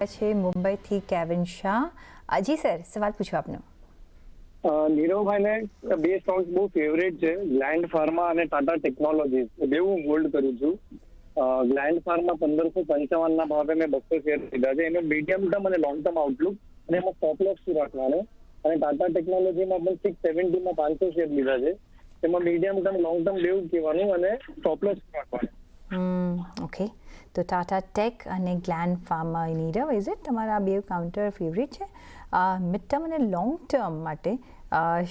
છે મુંબઈથી કેવિન શાહ. જી સર, સવાલ પૂછો આપનો. નીરવભાઈને બે સ્ટોક્સ બહુ ફેવરેટ છે, ગ્લેન્ડ ફાર્મા અને ટાટા ટેકનોલોજીસ. બે હું હોલ્ડ કરું છું. ગ્લેન્ડ ફાર્મા 1555 ભાવે મેં 200 શેર લીધા છે. એનો મીડિયમ ટર્મ અને લોંગ ટર્મ આઉટલુક અને એમાં સ્ટોપ લોસ શું રાખવાનો. અને ટાટા ટેકનોલોજીમાં પણ 670 માં 500 શેર લીધા છે. એમાં મીડિયમ ટર્મ લોંગ ટર્મ બેવું કહેવાનું અને સ્ટોપ લોસ રાખવાનું. ઓકે, તો ટાટા ટેક અને gland pharma Nirav, is it તમારા બે કાઉન્ટર ફેવરેટ છે? મિડ ટર્મ અને લોંગ ટર્મ માટે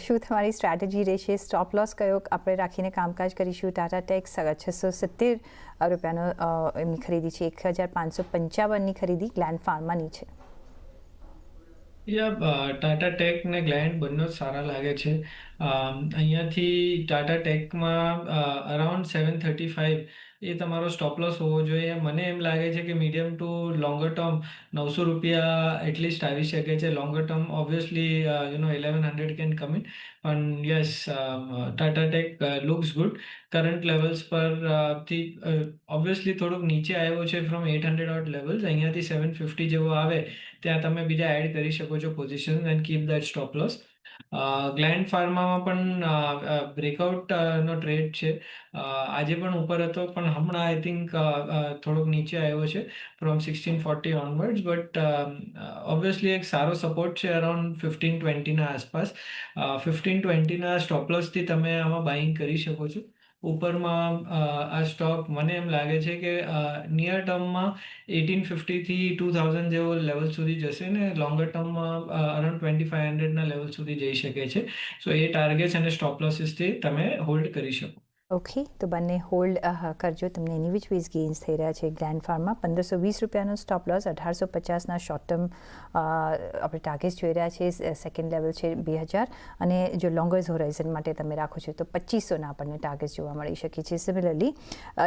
શું તમારી સ્ટ્રેટેજી રહેશે? સ્ટોપ લોસ કયો આપણે રાખીને કામકાજ કરીશું? ટાટા ટેક 670 રૂપિયાનો એમની ખરીદી છે, 1555ની ખરીદી ગ્લેન્ડ ફાર્માની છે. ટાટા ટેક ને ગ્લેન્ડ બંને જ સારા લાગે છે. અહીંયાથી ટાટા ટેકમાં અરાઉન્ડ 735 એ તમારો સ્ટોપ લોસ હોવો જોઈએ. મને એમ લાગે છે કે મીડિયમ ટુ લોંગર ટર્મ 900 રૂપિયા એટલીસ્ટ આવી શકે છે. Longer term obviously 1100 can come in, પણ yes, Tata tech looks good. Current levels પર થી ઓબ્વિયસલી થોડુંક નીચે આવ્યો છે ફ્રોમ 800 ઓટ લેવલ્સ. અહીંયાથી 750 જેવો આવે ત્યાં તમે બીજા એડ કરી શકો છો position and keep that stop loss. Gland ફાર્મામાં પણ બ્રેકઆઉટ નો ટ્રેડ છે. આજે પણ ઉપર હતો, પણ હમણાં આઈ થિંક થોડોક નીચે આવ્યો છે ફ્રોમ 1640 ઓનવર્ડ્સ. બટ ઓબ્વિયસલી એક સારો સપોર્ટ છે અરાઉન્ડ 1520ના આસપાસ. 1520ના સ્ટોપ લોસથી તમે આમાં બાઇંગ કરી શકો છો. ઉપરમાં આ સ્ટોક મને એમ લાગે છે કે નિયર ટર્મમાં 1850 થી 2000 જેવો લેવલ સુધી જશે ને લોંગર ટર્મમાં અરાઉન્ડ 2500ના લેવલ સુધી જઈ શકે છે. સો એ ટાર્ગેટ્સ અને સ્ટોપ લોસીસથી તમે હોલ્ડ કરી શકો. ઓકે, તો બંને હોલ્ડ કરજો. તમને એની વિચ વીઝ ગેઇન્સ થઈ રહ્યા છે. ગ્લેન્ડ ફાર્મા 1520 રૂપિયાનો સ્ટોપ લોસ, 1850ના શોર્ટ ટર્મ આપણે ટાર્ગેટ્સ જોઈ રહ્યા છીએ. સેકન્ડ લેવલ છે 2000, અને જો લોંગર હોરાઇઝન માટે તમે રાખો છો તો 2500ના આપણને ટાર્ગેટ્સ જોવા મળી શકે છે. સિમિલરલી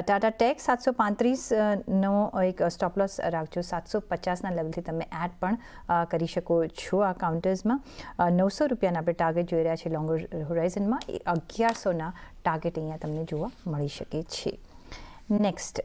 ટાટા ટેક 735નો એક સ્ટોપ લોસ રાખજો. 750ના લેવલથી તમે એડ પણ કરી શકો છો આ કાઉન્ટર્સમાં. 900 રૂપિયાના આપણે ટાર્ગેટ જોઈ રહ્યા છીએ લોંગર હોરાઇઝનમાં. 1100ના ટાર્ગેટ અહીંયા તમને જોવા મળી શકે છે. નેક્સ્ટ